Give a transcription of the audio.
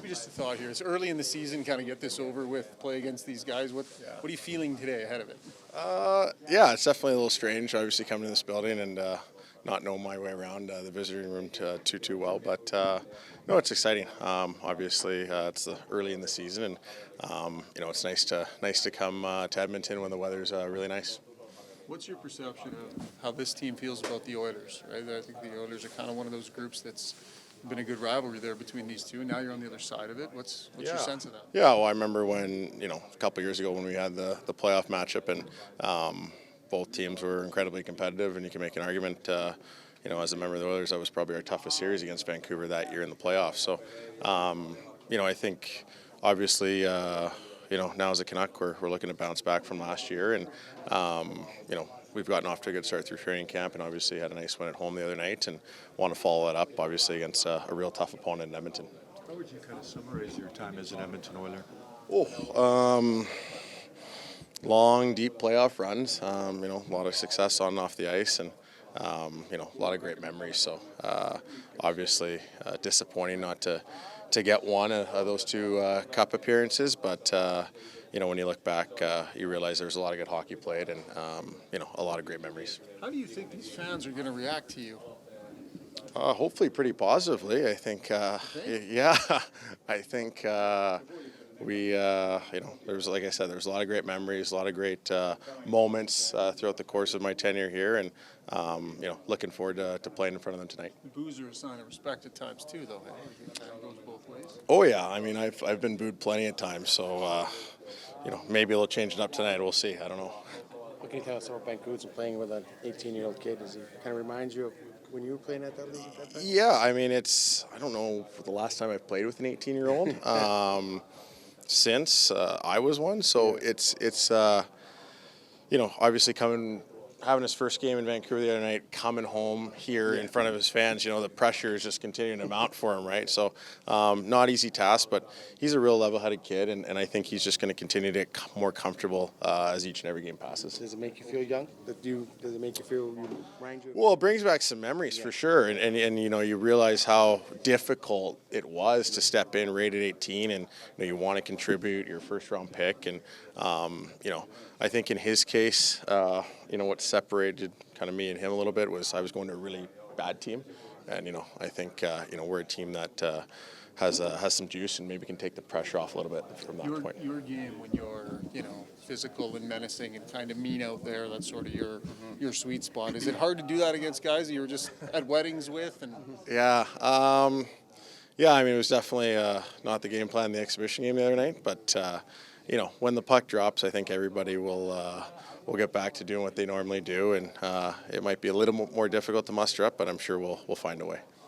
Maybe just a thought here. It's early in the season, kind of get this over with, play against these guys. What are you feeling today ahead of it? Yeah, it's definitely a little strange, obviously, coming to this building and not knowing my way around the visiting room too well. But, no, it's exciting. Obviously, it's early in the season, and, it's nice to come to Edmonton when the weather's really nice. What's your perception of how this team feels about the Oilers? Right, I think the Oilers are kind of one of those groups that's been a good rivalry there between these two, and now you're on the other side of it. What's your sense of that? Yeah, well, I remember when, a couple of years ago when we had the playoff matchup, and both teams were incredibly competitive, and you can make an argument, as a member of the Oilers, that was probably our toughest series against Vancouver that year in the playoffs. So, I think obviously, now as a Canuck, we're looking to bounce back from last year, and, we've gotten off to a good start through training camp, and obviously had a nice win at home the other night, and want to follow that up, obviously, against a real tough opponent in Edmonton. How would you kind of summarize your time as an Edmonton Oiler? Long, deep playoff runs, a lot of success on and off the ice, and, a lot of great memories. So, obviously, disappointing not to get one of those two cup appearances, but, when you look back, you realize there's a lot of good hockey played, and, a lot of great memories. How do you think these fans are going to react to you? Hopefully pretty positively. I think, I think there's, like I said, there's a lot of great memories, a lot of great moments throughout the course of my tenure here, and, looking forward to playing in front of them tonight. The boos are a sign of respect at times too, though. Hey? It kind of goes both ways. Oh, yeah. I mean, I've been booed plenty of times, so, maybe it'll change it up tonight. We'll see. I don't know. What can you tell us about Vancouver and playing with an 18-year-old kid? Does he kind of remind you of when you were playing at that league at that time? Yeah, I mean, I don't know the last time I've played with an 18-year-old. Since I was one, so it's obviously having his first game in Vancouver the other night, coming home here in front of his fans, the pressure is just continuing to mount for him, right? So not easy task, but he's a real level-headed kid, and I think he's just going to continue to get more comfortable as each and every game passes. Does it make you feel young? Does it make you feel, remind you? Well, it brings back some memories for sure, and you realize how difficult it was to step in right at 18, and you want to contribute, your first-round pick, and I think in his case, what separated kind of me and him a little bit was I was going to a really bad team, and I think we're a team that has some juice and maybe can take the pressure off a little bit from that point. Your game when you're physical and menacing and kind of mean out there, that's sort of your sweet spot. Is it hard to do that against guys that you were just at weddings with? And Yeah. I mean, it was definitely not the game plan, the exhibition game the other night, but when the puck drops, I think everybody will get back to doing what they normally do, and it might be a little more difficult to muster up, but I'm sure we'll find a way.